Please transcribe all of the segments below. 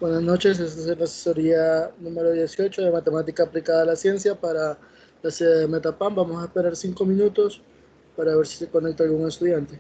Buenas noches, esta es la asesoría número 18 de Matemática Aplicada a la Ciencia para la sede de Metapam. Vamos a esperar 5 minutos para ver si se conecta algún estudiante.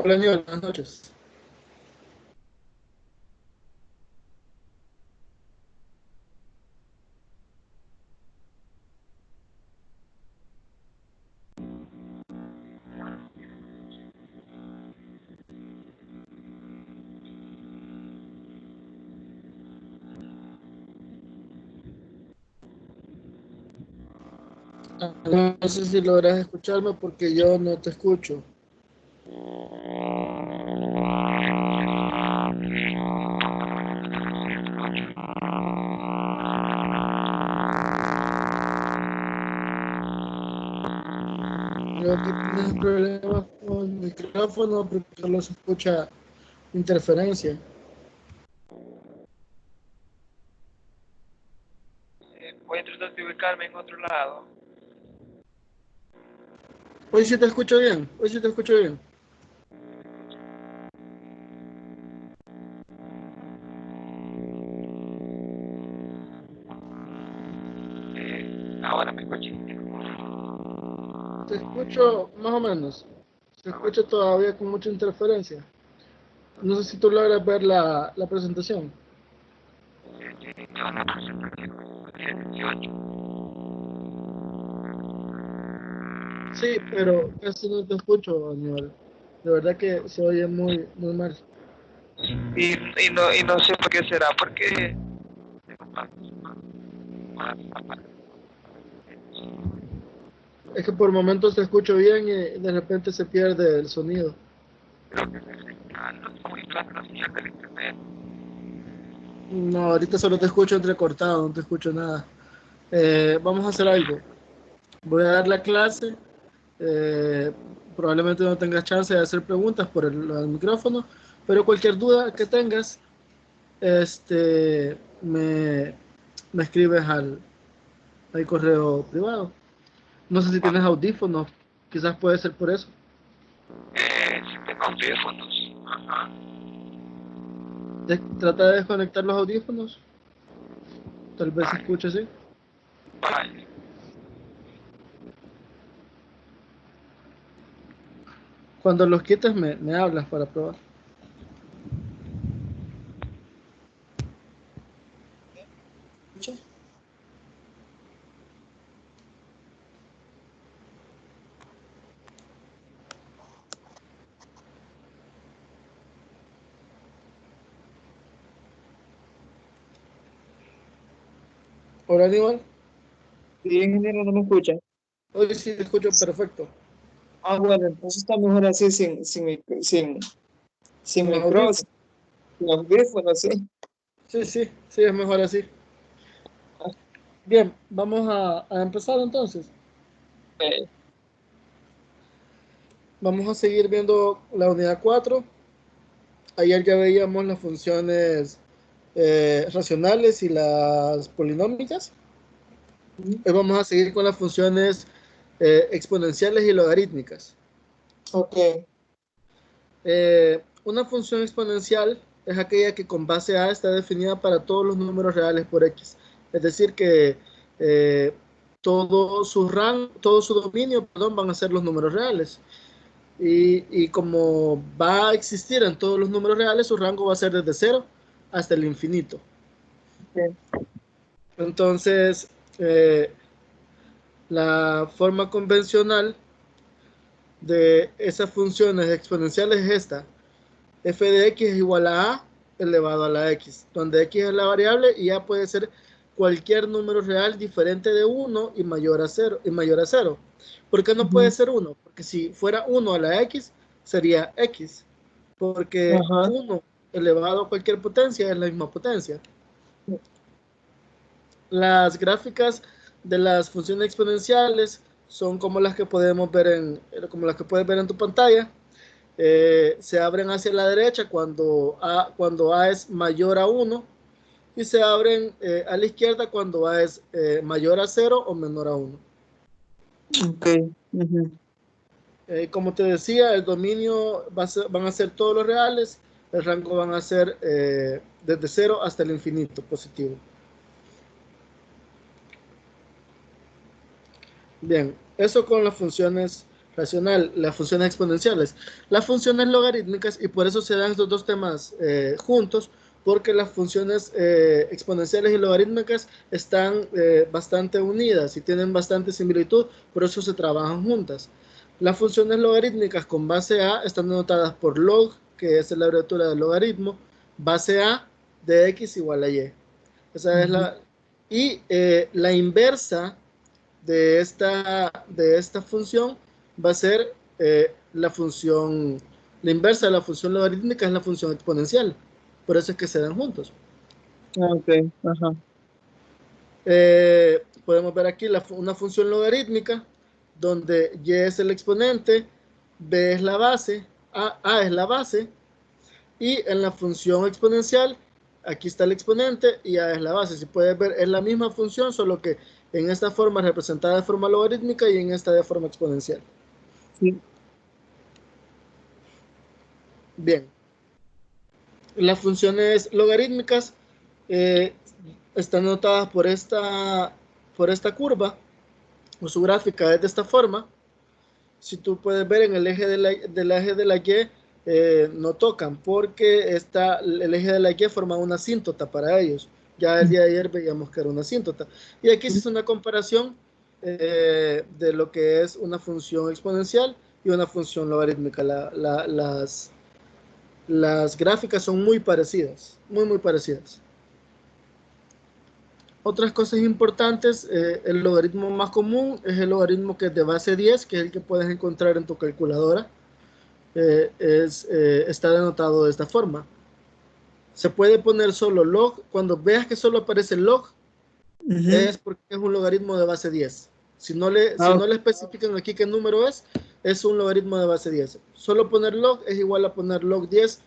Hola, Aníbal, buenas noches. No sé si logras escucharme porque yo no te escucho. Creo que tienes problemas con el micrófono porque no se escucha interferencia. Voy a tratar de ubicarme en otro lado. Hoy sí te escucho bien, hoy sí te escucho bien. Ahora me escuché. Te escucho más o menos. Se escucha todavía con mucha interferencia. No sé si tú logras ver la presentación. Yo no puse el 18. Sí, pero casi no te escucho, Aníbal. De verdad que se oye muy, muy mal. Y no sé por qué será, porque Es que por momentos te escucho bien y de repente se pierde el sonido. creo que no está muy clara la señal del internet. No, ahorita solo te escucho entrecortado, no te escucho nada. Vamos a hacer algo. Voy a dar la clase. eh, Probablemente no tengas chance de hacer preguntas por el micrófono, pero cualquier duda que tengas, este, me escribes al correo privado. No sé si tienes audífonos, quizás puede ser por eso. Si tengo audífonos. Ajá. Trata de desconectar los audífonos, tal vez se Vale, escuche así. vale. Cuando los quites me hablas para probar. Hola, Aníbal. Sí, ingeniero, no me escucha. Hoy sí te escucho perfecto. Ah, bueno, entonces está mejor así sin Con micro, audífono. sin audífono, sí. Sí, sí, sí, es mejor así. Bien, vamos a empezar entonces. Ok, Vamos a seguir viendo la unidad 4. Ayer ya veíamos las funciones racionales y las polinómicas. Hoy vamos a seguir con las funciones exponenciales y logarítmicas. ok, Una función exponencial es aquella que con base A está definida para todos los números reales por X. Es decir, que eh, todo su dominio, perdón, van a ser los números reales. Y como va a existir en todos los números reales, su rango va a ser desde cero hasta el infinito. ok. Entonces, eh, la forma convencional de esas funciones exponenciales es esta. F de x es igual a elevado a la x, donde x es la variable y a puede ser cualquier número real diferente de uno y mayor a 0. Y mayor a 0. ¿Por qué no puede Ujú. ser uno? Porque si fuera uno a la x, sería x. Porque Ajá. uno elevado a cualquier potencia es la misma potencia. Las gráficas de las funciones exponenciales son como las que podemos ver como las que puedes ver en tu pantalla. Se abren hacia la derecha cuando A es mayor a uno y se abren a la izquierda cuando A es mayor a cero o menor a uno. Ok. Ujú. Como te decía, el dominio van a ser todos los reales, el rango van a ser desde cero hasta el infinito positivo. Bien, eso con las funciones racional, las funciones exponenciales. Las funciones logarítmicas, y por eso se dan estos dos temas juntos, porque las funciones exponenciales y logarítmicas están bastante unidas y tienen bastante similitud, por eso se trabajan juntas. Las funciones logarítmicas con base A están denotadas por log, que es la abreviatura del logaritmo, base A de x igual a y. Esa es Ujú. la inversa de esta función va a ser la inversa de la función logarítmica es la función exponencial. Por eso es que se dan juntos. Ah, ok, ajá. Podemos ver aquí una función logarítmica donde y es el exponente, b es la base, a es la base, y en la función exponencial, aquí está el exponente y a es la base. Si puedes ver, es la misma función, solo que en esta forma representada de forma logarítmica y en esta de forma exponencial. Sí. Bien, las funciones logarítmicas eh, están notadas por esta curva, o su gráfica es de esta forma. Si tú puedes ver en el eje del eje de la Y, no tocan porque el eje de la Y forma una asíntota para ellos. Ya el día de ayer veíamos que era una asíntota. Y aquí se hace una comparación de lo que es una función exponencial y una función logarítmica. Las gráficas son muy parecidas, muy, muy parecidas. Otras cosas importantes, el logaritmo más común es el logaritmo que es de base 10, que es el que puedes encontrar en tu calculadora. Está denotado de esta forma. Se puede poner solo log. Cuando veas que solo aparece log, Ujú. es porque es un logaritmo de base 10. Si no le, si Ah, no le especifican aquí qué número es un logaritmo de base 10. Solo poner log es igual a poner log 10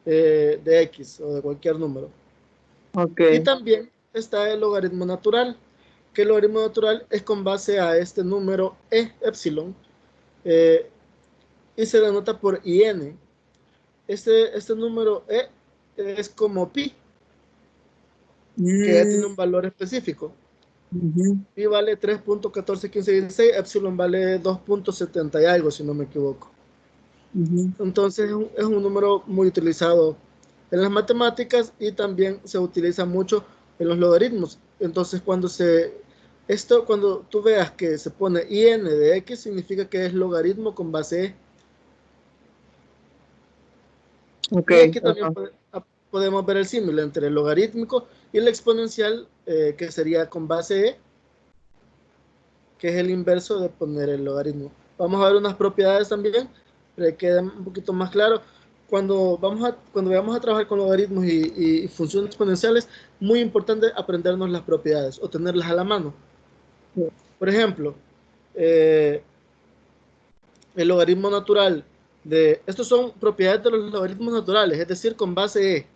de x o de cualquier número. ok. Y también está el logaritmo natural, que el logaritmo natural es con base a este número epsilon, eh, y se denota por in. Este número es como pi, que ya tiene Mm, un valor específico. ujú. Pi vale 3.141516, epsilon vale 2.70 y algo, si no me equivoco. Ujú. Entonces es un número muy utilizado en las matemáticas y también se utiliza mucho en los logaritmos. Entonces cuando tú veas que se pone in de x, significa que es logaritmo con base e. Ok, Y aquí también ajá. podemos ver el símil entre el logarítmico y el exponencial, que sería con base E, que es el inverso de poner el logaritmo. Vamos a ver unas propiedades también, para que quede un poquito más claro. Cuando vayamos a trabajar con logaritmos y funciones exponenciales, muy importante aprendernos las propiedades o tenerlas a la mano. Por ejemplo, el logaritmo natural estos son propiedades de los logaritmos naturales, es decir, con base E.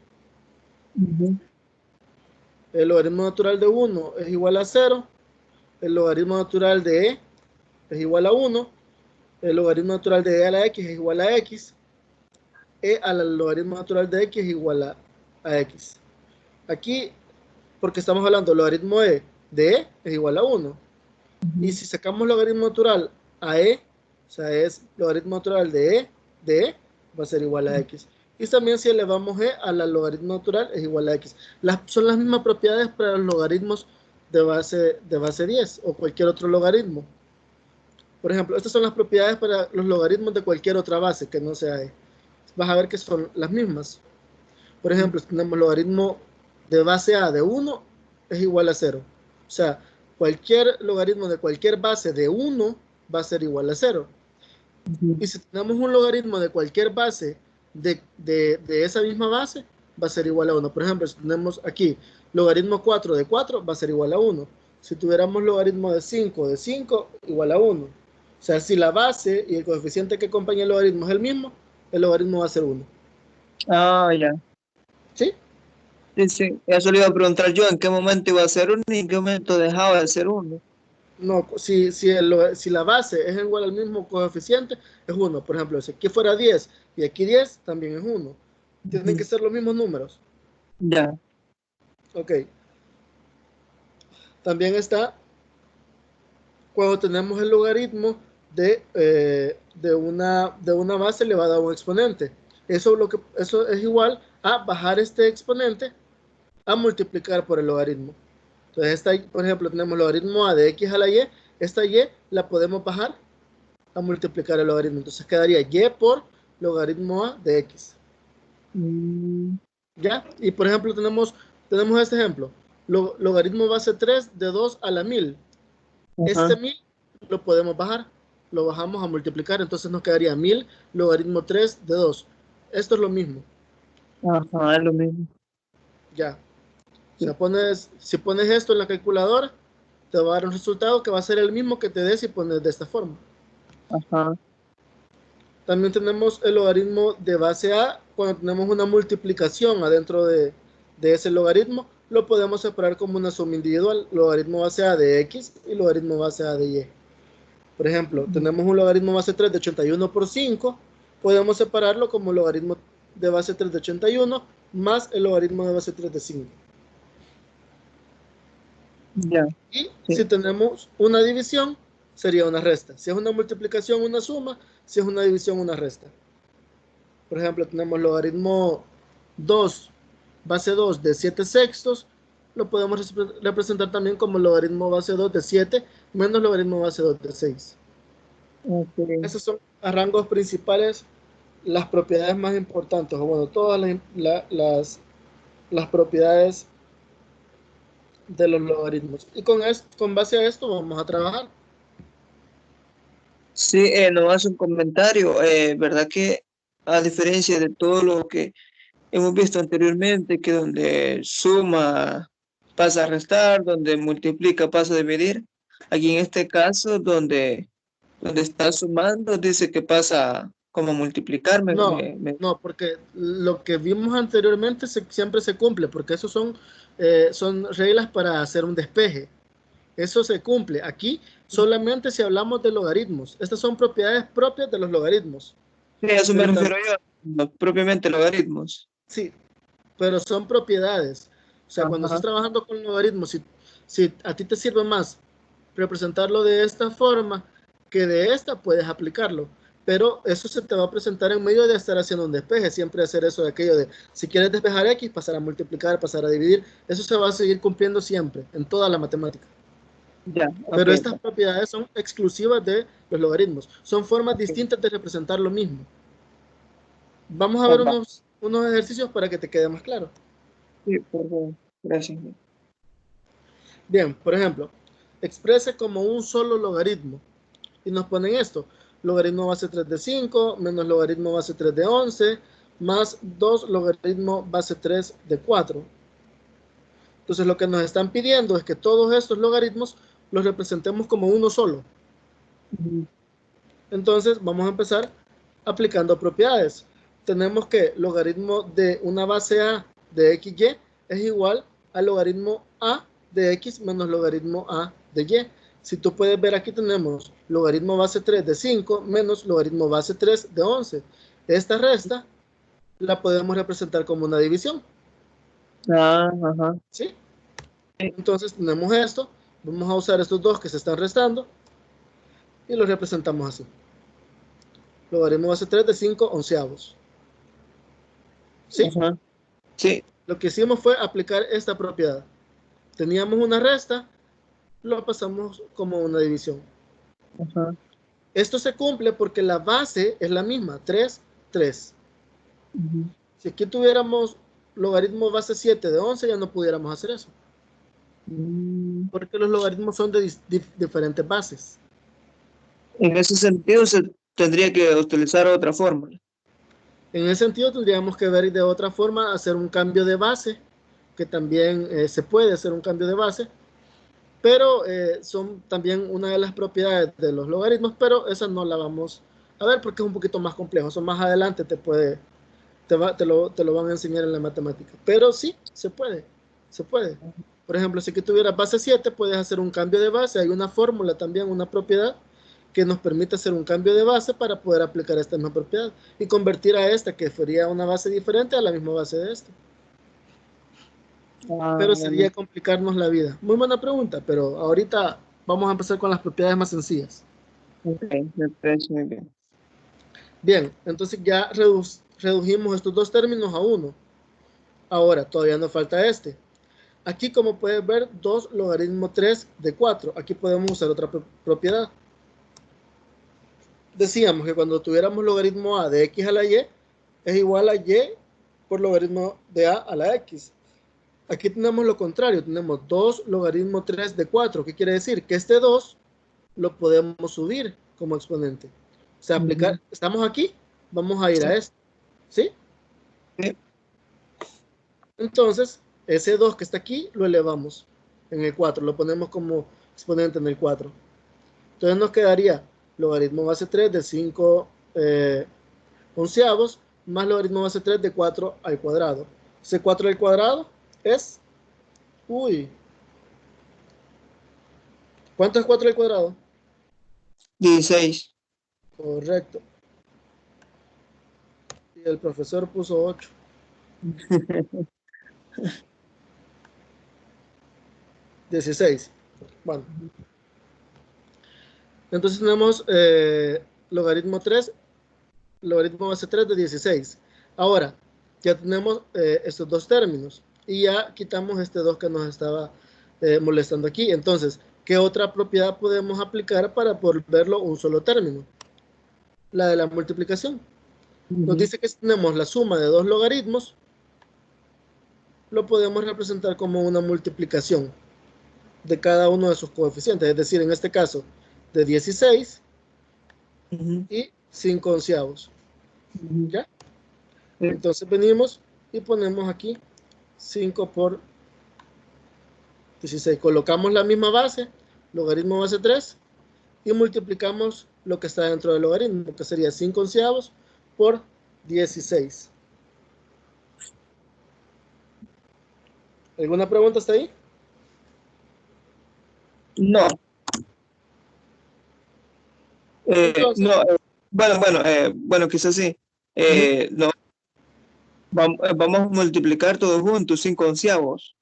El logaritmo natural de 1 es igual a 0, el logaritmo natural de E es igual a 1, el logaritmo natural de E a la X es igual a X, E al logaritmo natural de X es igual a X. Aquí, porque estamos hablando del logaritmo E de E es igual a 1. Y si sacamos logaritmo natural a E, o sea, es logaritmo natural de E, va a ser igual a X. Y también si elevamos E a la logaritmo natural es igual a X. Son las mismas propiedades para los logaritmos de base 10 o cualquier otro logaritmo. Por ejemplo, estas son las propiedades para los logaritmos de cualquier otra base que no sea E. Vas a ver que son las mismas. Por ejemplo, tenemos logaritmo de base A de 1 es igual a 0. O sea, cualquier logaritmo de cualquier base de 1 va a ser igual a 0. Y si tenemos un logaritmo de cualquier base de esa misma base, va a ser igual a 1. Por ejemplo, si tenemos aquí logaritmo 4 de 4, va a ser igual a 1. Si tuviéramos logaritmo de 5, igual a 1. O sea, si la base y el coeficiente que acompaña el logaritmo es el mismo, el logaritmo va a ser 1. Ah, ya. ¿Sí? Sí, sí. Eso le iba a preguntar yo, ¿en qué momento iba a ser 1 y en qué momento dejaba de ser 1? No, si la base es igual al mismo coeficiente, es 1. Por ejemplo, si aquí fuera 10 y aquí 10, también es 1. Tienen que ser los mismos números. Ya. Ok. También está cuando tenemos el logaritmo de una base elevada a un exponente. Eso es igual a bajar este exponente a multiplicar por el logaritmo. Entonces, por ejemplo, tenemos el logaritmo a de x a la y. Esta y la podemos bajar a multiplicar el logaritmo. Entonces quedaría y por logaritmo a de x. ¿Ya? Y por ejemplo, tenemos este ejemplo. Logaritmo base 3 de 2 a la 1000. Ajá. Este 1000 lo podemos bajar. Lo bajamos a multiplicar. Entonces nos quedaría 1000 logaritmo 3 de 2. Esto es lo mismo. Ajá, es lo mismo. Ya. O Sí. sea, si pones esto en la calculadora, te va a dar un resultado que va a ser el mismo que te dé si pones de esta forma. Ajá. También tenemos el logaritmo de base A. Cuando tenemos una multiplicación adentro de ese logaritmo, lo podemos separar como una suma individual. Logaritmo base A de X y logaritmo base A de Y. Por ejemplo, tenemos un logaritmo base 3 de 81 por 5. Podemos separarlo como logaritmo de base 3 de 81 más el logaritmo de base 3 de 5. Ya. Y si Sí. tenemos una división, sería una resta. Si es una multiplicación, una suma. Si es una división, una resta. Por ejemplo, tenemos logaritmo 2, base 2 de 7 sextos. Lo podemos representar también como logaritmo base 2 de 7 menos logaritmo base 2 de 6. Okay. Esos son a rangos principales las propiedades más importantes, o bueno, todas las propiedades de los logaritmos. Y con base a esto vamos a trabajar. Sí, nomás un comentario. ¿Verdad que a diferencia de todo lo que hemos visto anteriormente, que donde suma pasa a restar, donde multiplica pasa a dividir, aquí en este caso donde está sumando dice que pasa como a multiplicar? No, no, porque lo que vimos anteriormente siempre se cumple, porque esos son reglas para hacer un despeje. Eso se cumple. Aquí solamente si hablamos de logaritmos. Estas son propiedades propias de los logaritmos. Sí, a eso me Pero refiero yo, no propiamente logaritmos. sí, pero son propiedades. O sea, cuando Ajá. estás trabajando con logaritmos, si a ti te sirve más representarlo de esta forma que de esta, puedes aplicarlo. Pero eso se te va a presentar en medio de estar haciendo un despeje. Siempre hacer eso de aquello de, si quieres despejar X, pasar a multiplicar, pasar a dividir. Eso se va a seguir cumpliendo siempre, en toda la matemática. Ya, ok. Pero estas propiedades son exclusivas de los logaritmos. Son formas Ok. distintas de representar lo mismo. Vamos a Oh, ver va. unos ejercicios para que te quede más claro. Sí, por favor. Gracias. Bien, por ejemplo, exprese como un solo logaritmo. Y nos ponen esto. Logaritmo base 3 de 5 menos logaritmo base 3 de 11 más 2 logaritmo base 3 de 4. Entonces lo que nos están pidiendo es que todos estos logaritmos los representemos como uno solo. Entonces vamos a empezar aplicando propiedades. Tenemos que logaritmo de una base a de xy es igual al logaritmo a de x menos logaritmo a de y. Si tú puedes ver, aquí tenemos logaritmo base 3 de 5 menos logaritmo base 3 de 11. Esta resta la podemos representar como una división. Ah, ajá. ¿Sí? Entonces tenemos esto. Vamos a usar estos dos que se están restando y los representamos así. Logaritmo base 3 de 5 onceavos. ¿Sí? Ajá. Sí. Lo que hicimos fue aplicar esta propiedad. Teníamos una resta, lo pasamos como una división. Ajá. Esto se cumple porque la base es la misma, 3, 3. Ujú. Si aquí tuviéramos logaritmo base 7 de 11, ya no pudiéramos hacer eso. Porque los logaritmos son de diferentes bases. En ese sentido, se tendría que utilizar otra fórmula. En ese sentido, tendríamos que ver de otra forma, hacer un cambio de base, que también se puede hacer un cambio de base, pero son también una de las propiedades de los logaritmos, pero esa no la vamos a ver porque es un poquito más complejo. Eso más adelante te lo van a enseñar en la matemática. Pero sí, se puede. Por ejemplo, si que tuvieras base 7, puedes hacer un cambio de base. Hay una fórmula también, una propiedad que nos permite hacer un cambio de base para poder aplicar esta misma propiedad y convertir a esta, que sería una base diferente, a la misma base de esta. Ah, Pero bueno. sería complicarnos la vida. Muy buena pregunta, pero ahorita vamos a empezar con las propiedades más sencillas. Ok, me parece muy bien. Bien, entonces ya redujimos estos dos términos a uno. Ahora, todavía nos falta este. Aquí, como puedes ver, 2 logaritmo 3 de 4. Aquí podemos usar otra propiedad. Decíamos que cuando tuviéramos logaritmo a de x a la y, es igual a y por logaritmo de a la x. Aquí tenemos lo contrario, tenemos 2 logaritmo 3 de 4. ¿Qué quiere decir? Que este 2 lo podemos subir como exponente. O sea, aplicar, estamos aquí, vamos a ir a esto. ¿Sí? Sí. Entonces, ese 2 que está aquí lo elevamos en el 4, lo ponemos como exponente en el 4. Entonces nos quedaría logaritmo base 3 de 5 onceavos más logaritmo base 3 de 4 al cuadrado. Ese 4 al cuadrado es, ¿cuánto es 4 al cuadrado? 16. Correcto. Y el profesor puso 8. $16. Bueno, entonces tenemos logaritmo 3, logaritmo base 3 de 16. Ahora, ya tenemos estos dos términos y ya quitamos este 2 que nos estaba molestando aquí. Entonces, ¿qué otra propiedad podemos aplicar para volverlo un solo término? La de la multiplicación. Nos dice que si tenemos la suma de dos logaritmos, lo podemos representar como una multiplicación de cada uno de sus coeficientes. Es decir, en este caso, de 16 y 5 onceavos. ¿Ya? Entonces venimos y ponemos aquí 5 por 16. Colocamos la misma base, logaritmo base 3, y multiplicamos lo que está dentro del logaritmo, que sería 5 onceavos por 16. ¿Alguna pregunta hasta ahí? No, Entonces, no, bueno, quizás sí. No, vamos a multiplicar todos juntos, 5 onceavos.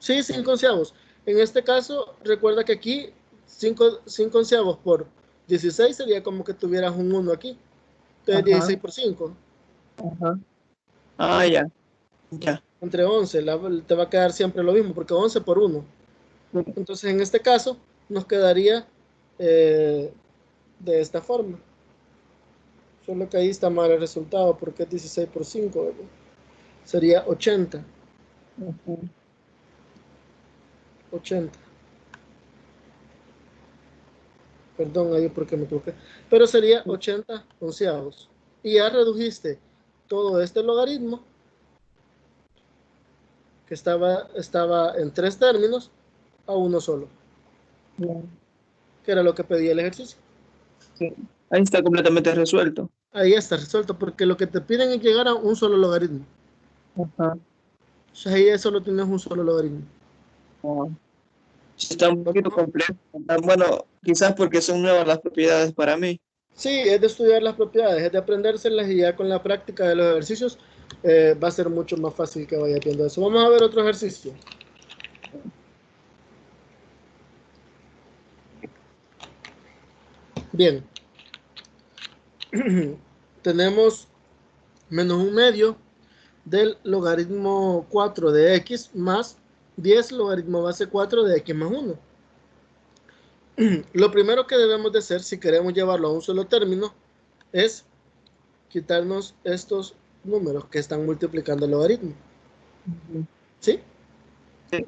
sí, 5 onceavos. En este caso, recuerda que aquí 5 onceavos por 16 sería como que tuvieras un 1 aquí. Entonces Ajá, 16 por 5, ajá. Ah, ya, ya. entre 11, te va a quedar siempre lo mismo, porque 11 por 1. Entonces, en este caso, nos quedaría de esta forma. Solo que ahí está mal el resultado, porque es 16 por 5, ¿verdad? sería 80. Ujú. 80. Perdón, ahí porque me equivoqué. Pero sería 80 onceavos. Y ya redujiste todo este logaritmo, que estaba en 3 términos, a uno solo, Bien, que era lo que pedía el ejercicio. sí. Ahí está completamente resuelto. Ahí está resuelto, porque lo que te piden es llegar a un solo logaritmo. Ajá. O sea, ahí solo tienes un solo logaritmo. Ah, sí, está un poquito complejo. Ah, bueno, quizás porque son nuevas las propiedades para mí. Sí, es de estudiar las propiedades, es de aprendérselas y ya con la práctica de los ejercicios va a ser mucho más fácil que vaya viendo eso. Vamos a ver otro ejercicio. Bien, tenemos menos un medio del logaritmo 4 de x más 10 logaritmo base 4 de x más 1. Lo primero que debemos de hacer si queremos llevarlo a un solo término es quitarnos estos números que están multiplicando el logaritmo. Ujú. ¿Sí? Sí.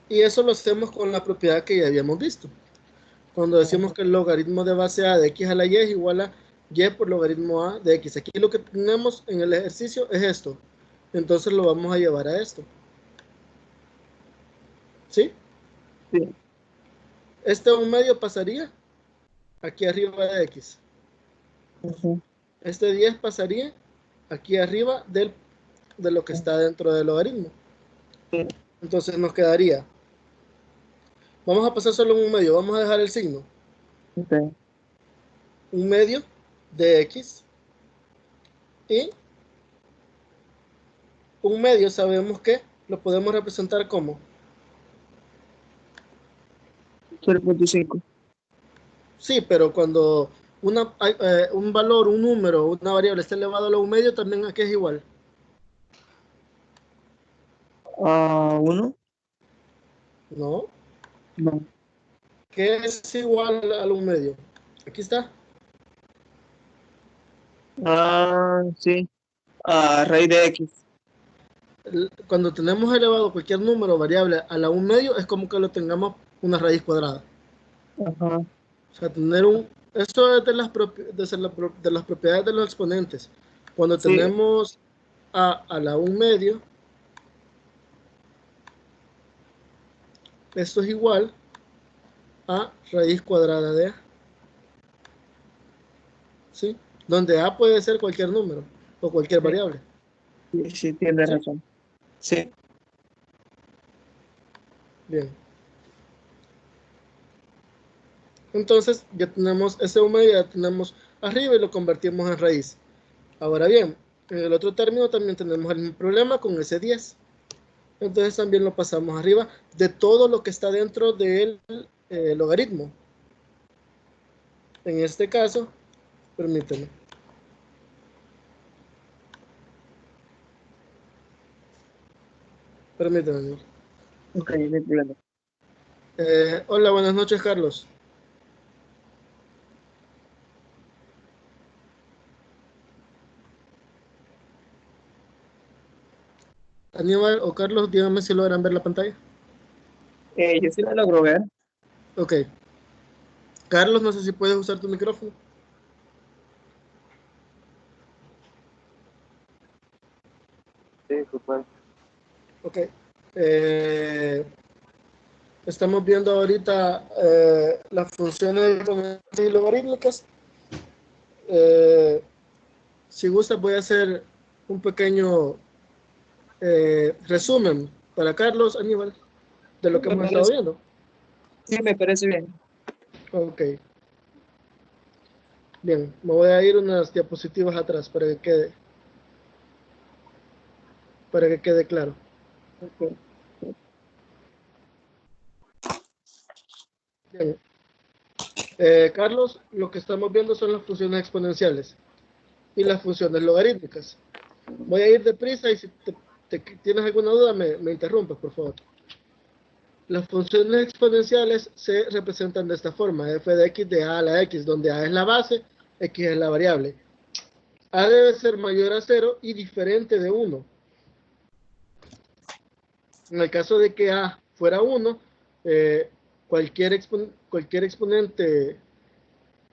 Y eso lo hacemos con la propiedad que ya habíamos visto. Cuando decimos que el logaritmo de base a de x a la y es igual a y por logaritmo a de x. Aquí lo que tenemos en el ejercicio es esto. Entonces lo vamos a llevar a esto. ¿Sí? Sí. Este 1/2 pasaría aquí arriba de x. Ujú. Este 10 pasaría aquí arriba de lo que está dentro del logaritmo. Sí. Entonces nos quedaría, vamos a pasar solo en 1/2, vamos a dejar el signo. Ok. 1/2 de x y 1/2 sabemos que lo podemos representar como, 0.5. sí, pero cuando un valor, un número, una variable está elevado a lo 1/2, también aquí es igual. Ah, 1. No, No. que es igual al 1/2. Aquí está. Ah, sí. Ah, raíz de X. Cuando tenemos elevado cualquier número variable a la 1/2 es como que lo tengamos una raíz cuadrada. Ajá. O sea, esto es de las propiedades de los exponentes. Cuando Sí. tenemos a la 1/2, esto es igual a raíz cuadrada de a, ¿sí? Donde a puede ser cualquier número o cualquier Sí, variable, sí, sí, tienes ¿sí? razón. Sí. Bien. Entonces ya tenemos ese 1/2, ya tenemos arriba y lo convertimos en raíz. Ahora bien, en el otro término también tenemos el mismo problema con ese 10. Entonces también lo pasamos arriba de todo lo que está dentro del logaritmo. En este caso, permítanme. Permítanme. Ok, no hay problema. Hola, buenas noches, Carlos. Aníbal o Carlos, díganme si logran ver la pantalla. Yo sí la logro ver. Ok. Carlos, no sé si puedes usar tu micrófono. Sí, super. Ok. Eh, Estamos viendo ahorita las funciones exponenciales y logarítmicas. Eh, si gustas, voy a hacer un pequeño resumen para Carlos, Aníbal, de lo que Me hemos estado parece, viendo. sí, me parece bien. Ok. Bien, me voy a ir unas diapositivas atrás para que quede claro. Ok. Bien. Carlos, lo que estamos viendo son las funciones exponenciales y las funciones logarítmicas. Voy a ir deprisa y si tienes alguna duda me interrumpes, por favor. Las funciones exponenciales se representan de esta forma, f de x de a la x, donde a es la base, x es la variable. A debe ser mayor a 0 y diferente de 1. En el caso de que A fuera 1, cualquier exponente,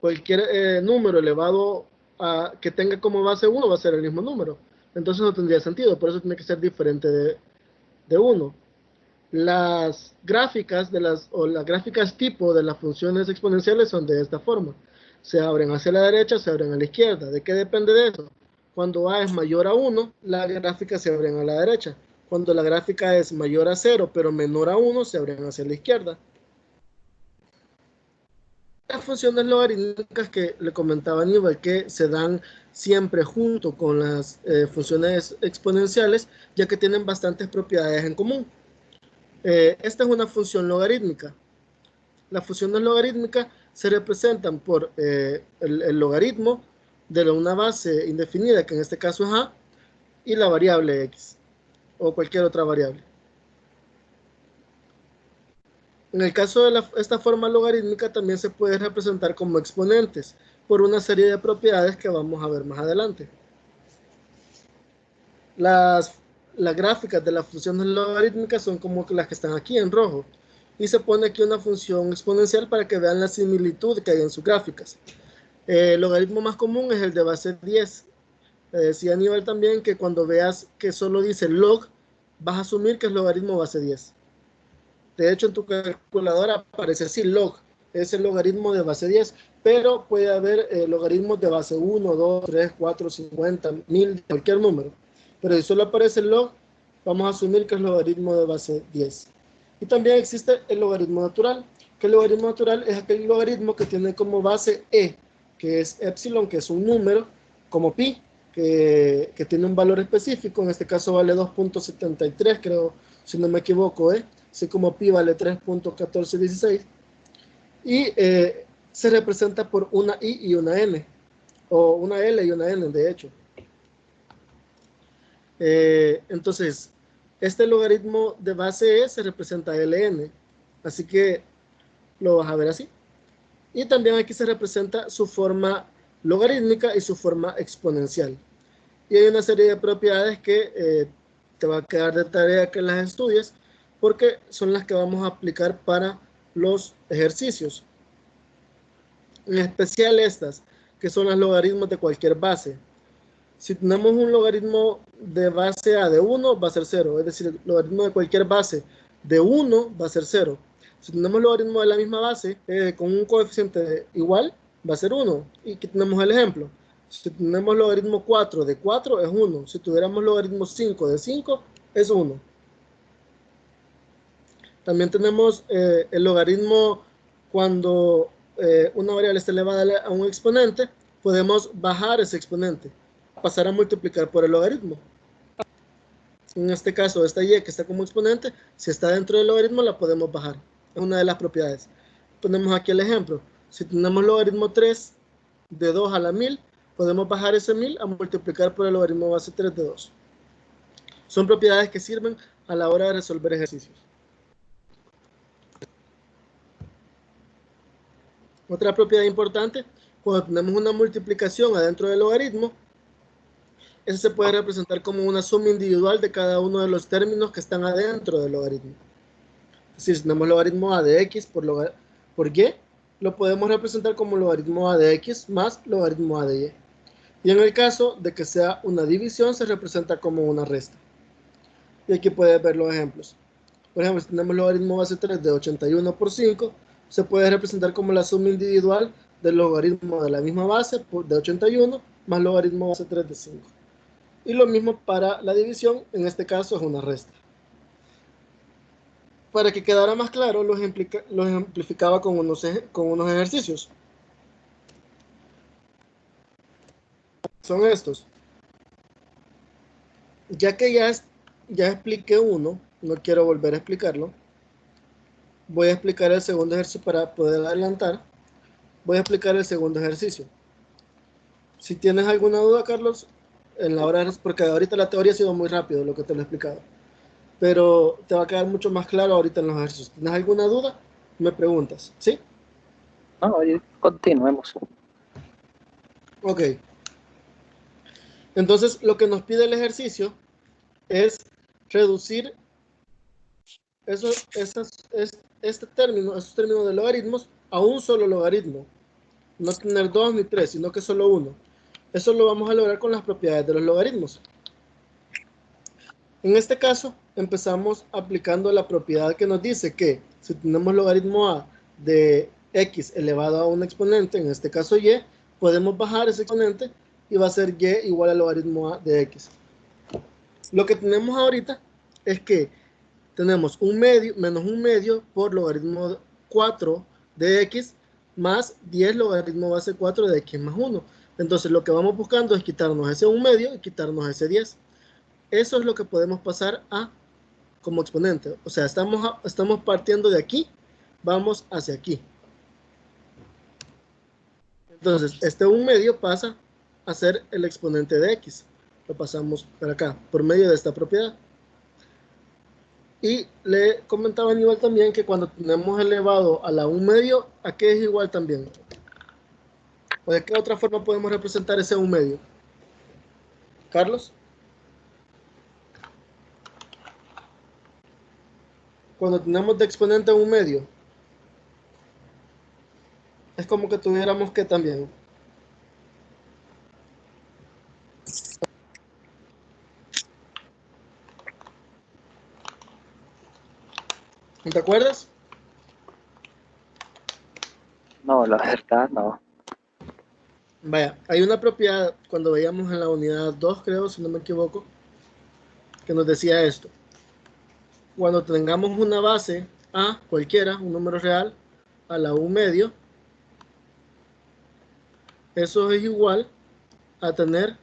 cualquier número elevado a que tenga como base 1 va a ser el mismo número. Entonces no tendría sentido, por eso tiene que ser diferente de 1. Las gráficas las gráficas tipo de las funciones exponenciales son de esta forma. Se abren hacia la derecha, se abren a la izquierda. ¿De qué depende de eso? Cuando A es mayor a 1, la gráfica se abren a la derecha. Cuando la gráfica es mayor a 0, pero menor a 1, se abren hacia la izquierda. Las funciones logarítmicas que le comentaba Aníbal, que se dan siempre junto con las funciones exponenciales, ya que tienen bastantes propiedades en común. Esta es una función logarítmica. Las funciones logarítmicas se representan por el logaritmo de una base indefinida, que en este caso es A, y la variable X, o cualquier otra variable. En el caso de esta forma logarítmica también se puede representar como exponentes, por una serie de propiedades que vamos a ver más adelante. Las gráficas de las funciones logarítmicas son como las que están aquí en rojo. Y se pone aquí una función exponencial para que vean la similitud que hay en sus gráficas. El logaritmo más común es el de base 10. Decía Aníbal también que cuando veas que solo dice log, vas a asumir que es logaritmo base 10. De hecho, en tu calculadora aparece así, log, es el logaritmo de base 10, pero puede haber logaritmos de base 1, 2, 3, 4, 50, 1000, cualquier número. Pero si solo aparece el log, vamos a asumir que es logaritmo de base 10. Y también existe el logaritmo natural, que el logaritmo natural es aquel logaritmo que tiene como base e, que es epsilon, que es un número, como pi, que tiene un valor específico, en este caso vale 2.73, creo, si no me equivoco, así como pi vale 3.1416, y se representa por una i y una n, o una l y una n, de hecho. Entonces, este logaritmo de base e se representa ln, así que lo vas a ver así. Y también aquí se representa su forma logarítmica y su forma exponencial. Y hay una serie de propiedades que te va a quedar de tarea que las estudies, porque son las que vamos a aplicar para los ejercicios. En especial estas, que son los logaritmos de cualquier base. Si tenemos un logaritmo de base A de 1, va a ser 0. Es decir, el logaritmo de cualquier base de 1 va a ser 0. Si tenemos logaritmo de la misma base, con un coeficiente igual, va a ser 1. Y aquí tenemos el ejemplo. Si tenemos logaritmo 4 de 4, es 1. Si tuviéramos logaritmo 5 de 5, es 1. También tenemos el logaritmo cuando una variable está elevada a un exponente, podemos bajar ese exponente, pasar a multiplicar por el logaritmo. En este caso, esta y que está como exponente, si está dentro del logaritmo, la podemos bajar. Es una de las propiedades. Ponemos aquí el ejemplo. Si tenemos logaritmo 3 de 2 a la 1000, podemos bajar ese 1000 a multiplicar por el logaritmo base 3 de 2. Son propiedades que sirven a la hora de resolver ejercicios. Otra propiedad importante, cuando tenemos una multiplicación adentro del logaritmo, eso se puede representar como una suma individual de cada uno de los términos que están adentro del logaritmo. Es decir, si tenemos logaritmo a de x por y, lo podemos representar como logaritmo a de x más logaritmo a de y. Y en el caso de que sea una división, se representa como una resta. Y aquí puedes ver los ejemplos. Por ejemplo, si tenemos logaritmo base 3 de 81 por 5, se puede representar como la suma individual del logaritmo de la misma base de 81 más logaritmo base 3 de 5. Y lo mismo para la división, en este caso es una resta. Para que quedara más claro, los ejemplificaba con unos ejercicios. Son estos. Ya que ya expliqué uno, no quiero volver a explicarlo. Voy a explicar el segundo ejercicio para poder adelantar. Voy a explicar el segundo ejercicio. Si tienes alguna duda, Carlos, en la hora, porque ahorita la teoría ha sido muy rápido lo que te lo he explicado, pero te va a quedar mucho más claro ahorita en los ejercicios. ¿Tienes alguna duda? Me preguntas, ¿sí? No, continuemos. Ok. Entonces, lo que nos pide el ejercicio es reducir este término, esos términos de logaritmos a un solo logaritmo. No tener dos ni tres, sino que solo uno. Eso lo vamos a lograr con las propiedades de los logaritmos. En este caso, empezamos aplicando la propiedad que nos dice que si tenemos logaritmo a de x elevado a un exponente, en este caso y, podemos bajar ese exponente y va a ser y igual al logaritmo a de x. Lo que tenemos ahorita es que tenemos un medio menos un medio por logaritmo 4 de x más 10 logaritmo base 4 de x más 1. Entonces lo que vamos buscando es quitarnos ese 1 medio y quitarnos ese 10. Eso es lo que podemos pasar a como exponente. O sea, estamos partiendo de aquí, vamos hacia aquí. Entonces, este 1 medio pasa a ser el exponente de x. Lo pasamos para acá, por medio de esta propiedad. Y le comentaba a Aníbal también que cuando tenemos elevado a la 1 medio, ¿a qué es igual también? ¿O de qué otra forma podemos representar ese 1 medio? Carlos. Cuando tenemos de exponente 1 medio, es como que tuviéramos que también. ¿Te acuerdas? No, la verdad no. Vaya, hay una propiedad cuando veíamos en la unidad 2, creo, si no me equivoco, que nos decía esto. Cuando tengamos una base A, cualquiera, un número real, a la 1 medio, eso es igual a tener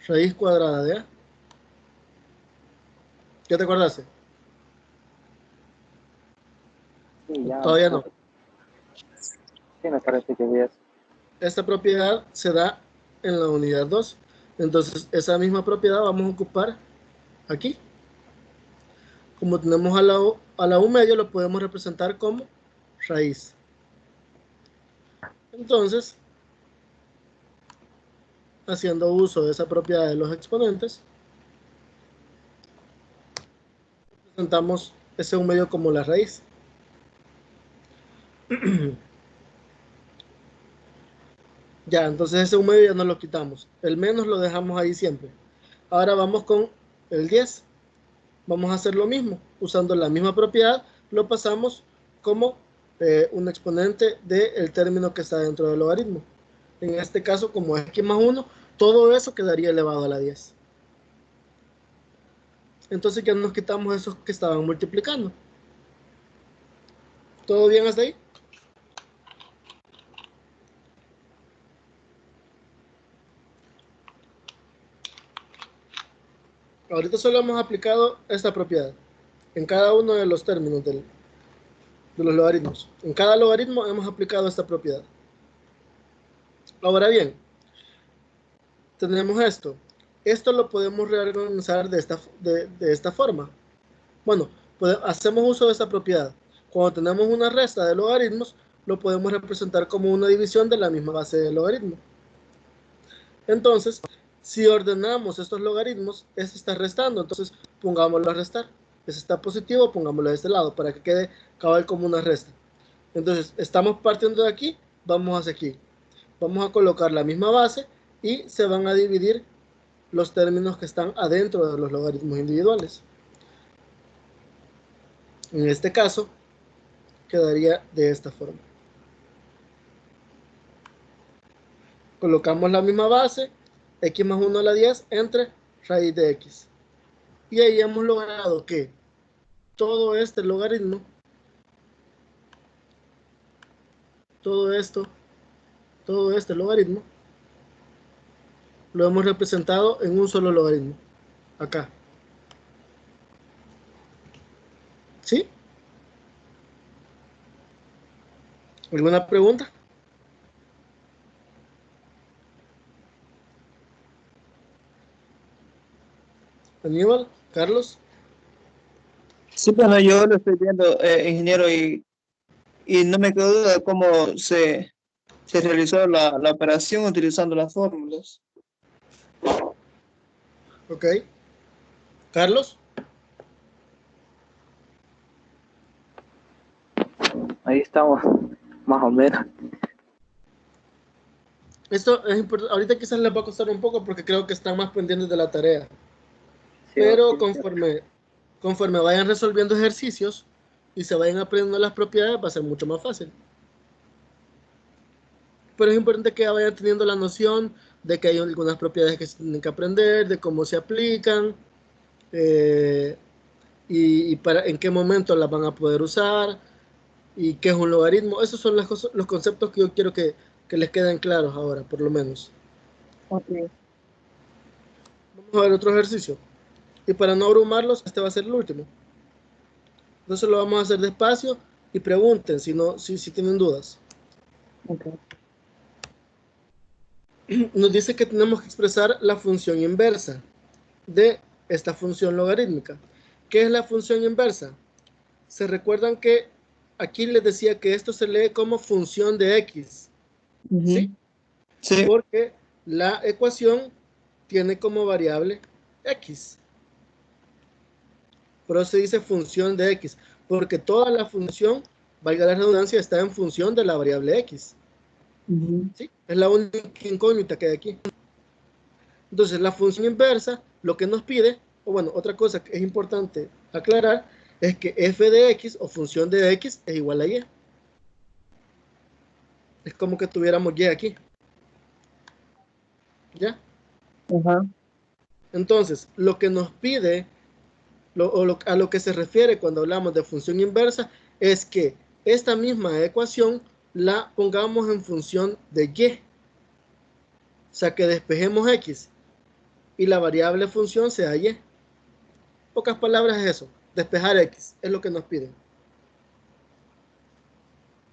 raíz cuadrada de A. ¿Ya te acordaste? Sí, ya. Todavía no. Sí, me parece que es. Esta propiedad se da en la unidad 2. Entonces, esa misma propiedad vamos a ocupar aquí. Como tenemos a la 1 medio, lo podemos representar como raíz. Entonces, haciendo uso de esa propiedad de los exponentes, representamos ese 1 medio como la raíz. Ya, entonces ese 1 medio ya no lo quitamos. El menos lo dejamos ahí siempre. Ahora vamos con el 10. Vamos a hacer lo mismo. Usando la misma propiedad, lo pasamos como un exponente del término que está dentro del logaritmo. En este caso, como es x más 1, todo eso quedaría elevado a la 10. Entonces ya nos quitamos esos que estaban multiplicando. ¿Todo bien hasta ahí? Ahorita solo hemos aplicado esta propiedad en cada uno de los términos de los logaritmos. En cada logaritmo hemos aplicado esta propiedad. Ahora bien, tenemos esto. Esto lo podemos reorganizar de esta forma. Bueno, hacemos uso de esta propiedad. Cuando tenemos una resta de logaritmos, lo podemos representar como una división de la misma base de logaritmo. Entonces, si ordenamos estos logaritmos, este está restando, entonces pongámoslo a restar. Ese está positivo, pongámoslo de este lado para que quede cabal como una resta. Entonces, estamos partiendo de aquí, vamos hacia aquí. Vamos a colocar la misma base y se van a dividir los términos que están adentro de los logaritmos individuales. En este caso, quedaría de esta forma. Colocamos la misma base, x más 1 a la 10 entre raíz de x. Y ahí hemos logrado que todo este logaritmo, todo este logaritmo, lo hemos representado en un solo logaritmo. Acá. ¿Sí? ¿Alguna pregunta? Aníbal, Carlos. Sí, bueno, yo lo estoy viendo, ingeniero, y no me quedó duda cómo se realizó la operación utilizando las fórmulas. Ok. Carlos. ahí estamos, más o menos. Esto es importante. Ahorita quizás les va a costar un poco porque creo que están más pendientes de la tarea. Sí, Pero sí, conforme vayan resolviendo ejercicios y se vayan aprendiendo las propiedades, va a ser mucho más fácil. Pero es importante que vayan teniendo la noción de que hay algunas propiedades que se tienen que aprender, de cómo se aplican, y en qué momento las van a poder usar, y qué es un logaritmo. Esos son los conceptos que yo quiero que les queden claros ahora, por lo menos. Ok. Vamos a ver otro ejercicio. Y para no abrumarlos, este va a ser el último. Entonces lo vamos a hacer despacio y pregunten si tienen dudas. Ok. Nos dice que tenemos que expresar la función inversa de esta función logarítmica. ¿Qué es la función inversa? Se recuerdan que aquí les decía que esto se lee como función de x, ¿sí? Sí. Porque la ecuación tiene como variable x. Por eso se dice función de x, porque toda la función, valga la redundancia, está en función de la variable x. ¿Sí? Es la única incógnita que hay aquí. Entonces, la función inversa, lo que nos pide, o bueno, otra cosa que es importante aclarar, es que f de x o función de x es igual a y. Es como que tuviéramos y aquí. ¿Ya? Ajá. Entonces, lo que nos pide, a lo que se refiere cuando hablamos de función inversa, es que esta misma ecuación la pongamos en función de y. O sea, que despejemos x y la variable función sea y. Pocas palabras es eso, despejar x, es lo que nos piden.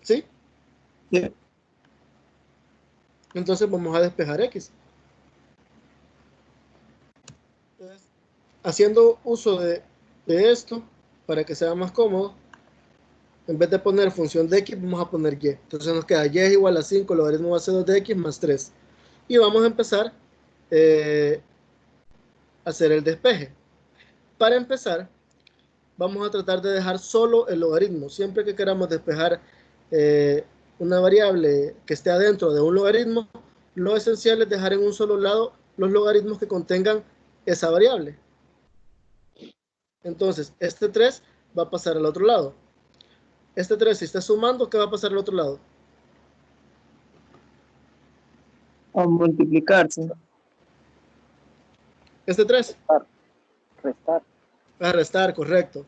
¿Sí? Sí. Entonces vamos a despejar x. Entonces, haciendo uso de esto, para que sea más cómodo, en vez de poner función de x, vamos a poner y. Entonces nos queda y es igual a 5 logaritmo base 2 de x más 3. Y vamos a empezar a hacer el despeje. Para empezar, vamos a tratar de dejar solo el logaritmo. Siempre que queramos despejar eh, una variable que esté adentro de un logaritmo, lo esencial es dejar en un solo lado los logaritmos que contengan esa variable. Entonces, este 3 va a pasar al otro lado. Este 3, si está sumando, ¿qué va a pasar al otro lado? A multiplicarse. Este 3 restar. va a restar, correcto.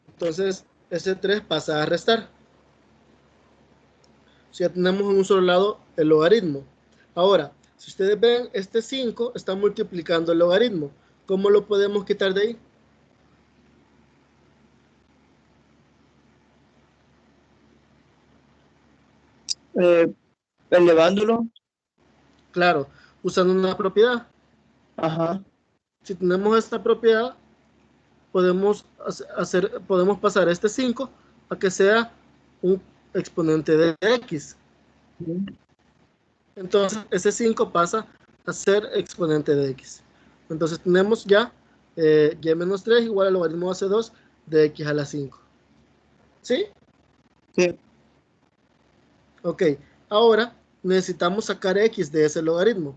Entonces, este 3 pasa a restar. Si ya tenemos en un solo lado el logaritmo. Ahora, si ustedes ven, este 5 está multiplicando el logaritmo. ¿Cómo lo podemos quitar de ahí? Eh, elevándolo. Claro, usando una propiedad. Ajá. Si tenemos esta propiedad, podemos pasar este 5 a que sea un exponente de x. Entonces, ese 5 pasa a ser exponente de x. Entonces, tenemos ya y menos 3 igual al logaritmo base 2 de x a la 5. ¿Sí? Sí. Ok. Ahora, necesitamos sacar x de ese logaritmo.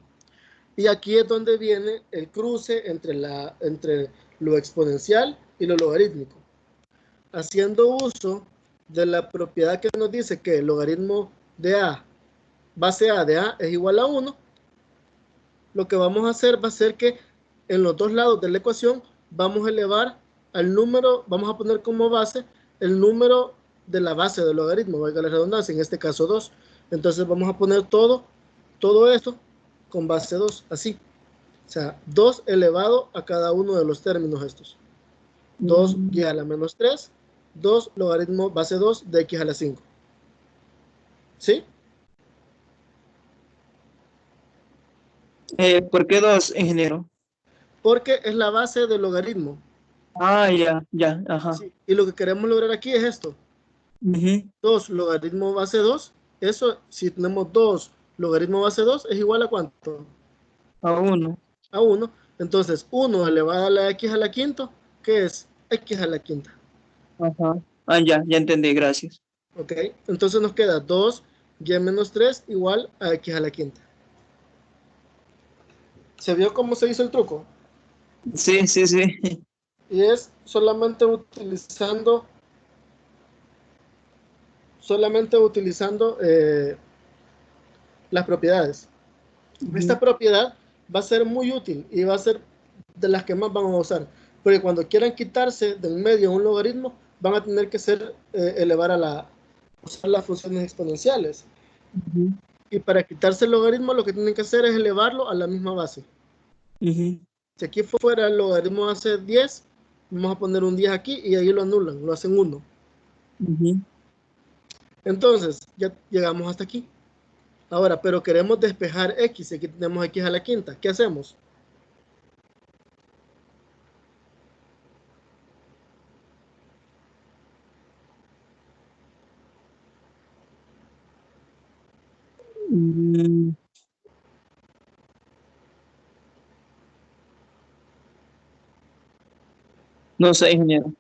Y aquí es donde viene el cruce entre lo exponencial y lo logarítmico. Haciendo uso de la propiedad que nos dice que el logaritmo de a, base a de a es igual a 1, lo que vamos a hacer va a ser que en los dos lados de la ecuación vamos a elevar al número, vamos a poner como base el número de la base del logaritmo, valga la redundancia, en este caso 2. Entonces vamos a poner todo esto con base 2, así. O sea, 2 elevado a cada uno de los términos estos. 2y a la menos 3, 2 logaritmo base 2 de x a la 5. ¿Sí? ¿Por qué 2, ingeniero? Porque es la base del logaritmo. Ah, ya, ya, ajá. ¿Sí? Y lo que queremos lograr aquí es esto. 2 logaritmo base 2. Eso, si tenemos 2 logaritmo base 2, es igual a ¿cuánto? A 1. A 1. Entonces, 1 elevado a la x a la quinta, ¿qué es? X a la quinta. Ajá. Ya entendí, gracias. ¿Ok? Entonces nos queda 2y menos 3 igual a x a la quinta. ¿Se vio cómo se hizo el truco? Sí. Y es solamente utilizando las propiedades. Esta Ujú, propiedad va a ser muy útil y va a ser de las que más van a usar, porque cuando quieran quitarse del medio un logaritmo, van a tener que elevar usar las funciones exponenciales. ujú, Y para quitarse el logaritmo, lo que tienen que hacer es elevarlo a la misma base. ujú, Si aquí fuera el logaritmo hace 10, vamos a poner un 10 aquí y ahí lo anulan, lo hacen 1. ujú. Entonces, ya llegamos hasta aquí. Ahora, pero queremos despejar x, y aquí tenemos x a la quinta. ¿Qué hacemos? Mm, No sé, ingeniero.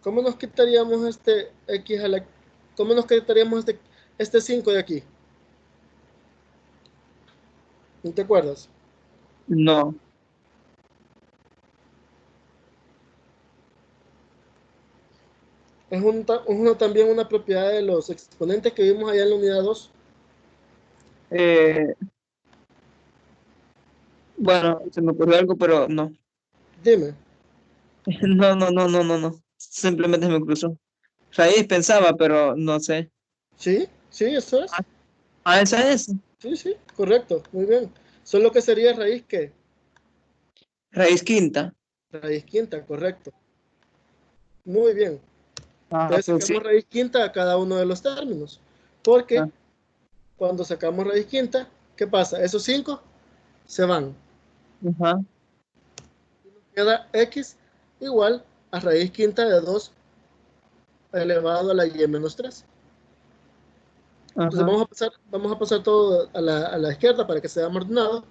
¿Cómo nos quitaríamos este x a la... ¿Cómo nos quitaríamos este 5 de aquí? ¿No te acuerdas? No. También una propiedad de los exponentes que vimos allá en la unidad 2. Eh, bueno, se me ocurrió algo, pero no. Dime. No. Simplemente me cruzó. Raíz pensaba, pero no sé. Sí, sí, eso Ah, es. esa es. Sí, sí, correcto, muy bien. Solo que sería raíz que Raíz quinta. raíz quinta, correcto. Muy bien. Entonces Pues sí. sacamos raíz quinta a cada uno de los términos. Ah, Porque cuando sacamos raíz quinta, ¿qué pasa? Esos 5 se van. ajá, Queda x igual a raíz quinta de 2 elevado a la y menos 3. Entonces ajá, vamos a pasar todo a la izquierda para que sea más ordenado.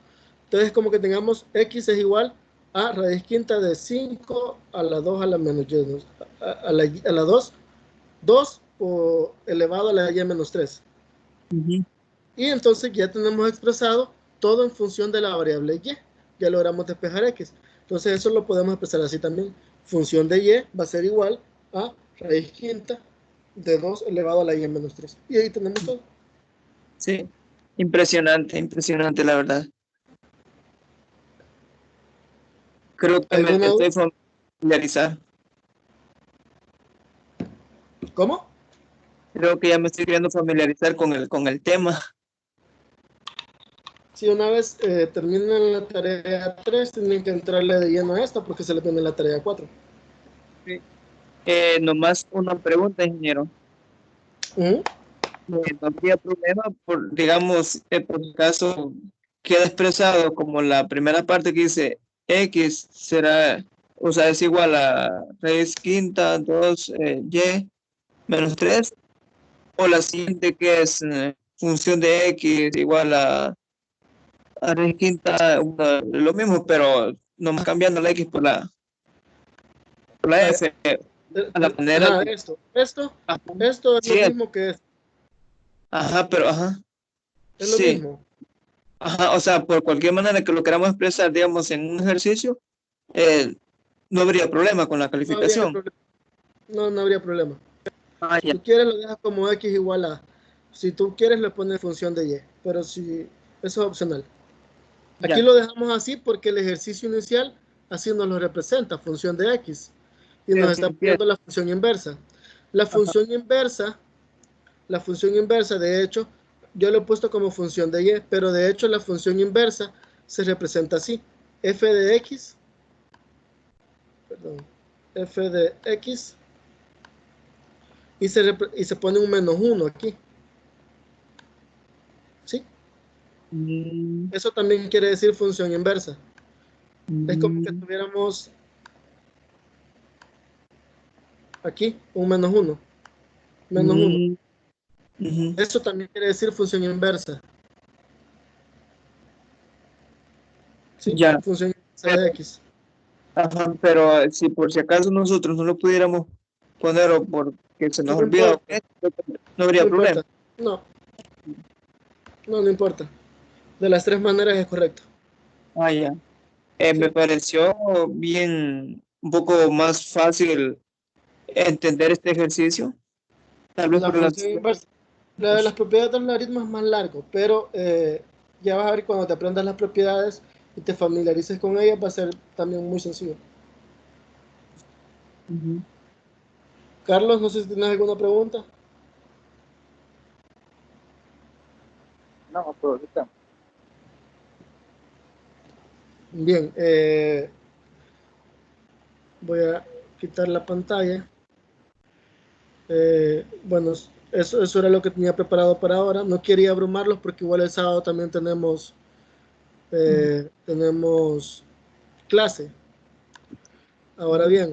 Entonces como que tengamos x es igual a raíz quinta de 5 a la 2 a la menos y, a la 2, 2 o elevado a la y menos 3. ujú. Y entonces ya tenemos expresado todo en función de la variable y. Ya logramos despejar x. Entonces eso lo podemos expresar así también. Función de y va a ser igual a raíz quinta de 2 elevado a la y menos 3. Y ahí tenemos todo. Sí. Impresionante, la verdad. Creo que me ¿Alguna duda? estoy familiarizando. ¿Cómo? Creo que ya me estoy queriendo familiarizar con el tema. Si una vez terminan la tarea 3, tienen que entrarle de lleno a esta porque se le viene la tarea 4. Sí. Nomás una pregunta, ingeniero. No habría problema por, digamos, por el caso queda expresado como la primera parte que dice x será, o sea, es igual a raíz quinta 2 y menos 3 o la siguiente que es función de x igual a raíz quinta, lo mismo, pero nomás cambiando la x por la Vaya, f, a la manera ajá, de... Ajá, esto es lo sí, mismo que es. ajá, pero ajá, Es lo sí. mismo. Ajá, o sea, por cualquier manera que lo queramos expresar, digamos, en un ejercicio, eh, no habría problema con la No habría calificación. problema. No, no habría problema. Ah, Si ya, tú quieres lo dejas como x igual a. Si tú quieres le pones función de y. Pero si eso es opcional. Aquí ya. lo dejamos así porque el ejercicio inicial así nos lo representa, función de x. Y Sí, nos sí, está entiendo. pidiendo la función inversa. La Ajá, función inversa La función inversa, de hecho, yo lo he puesto como función de y, pero de hecho la función inversa se representa así. f de x, perdón, f de x, y se pone un menos 1 aquí. ¿Sí? mm, Eso también quiere decir función inversa. Es como que mm, tuviéramos aquí un menos 1. Menos 1. mm, ujú. Eso también quiere decir función inversa. ¿Sí? Ya, Función inversa pero, de x. Ajá, pero si por si acaso nosotros no lo pudiéramos poner o porque se nos No olvida, importa, no habría no problema. importa. No, no importa. De las tres maneras es correcto. Ah, ya. Sí. Me pareció bien, un poco más fácil entender este ejercicio, tal vez La por las... función inversa. La de las propiedades del logaritmo es más largo, pero ya vas a ver cuando te aprendas las propiedades y te familiarices con ellas, va a ser también muy sencillo. Ujú. Carlos, no sé si tienes alguna pregunta. No, pero ahorita. Bien, voy a quitar la pantalla. Bueno, eso era lo que tenía preparado para ahora. No quería abrumarlos porque igual el sábado también tenemos clase. Ahora Ujú. bien,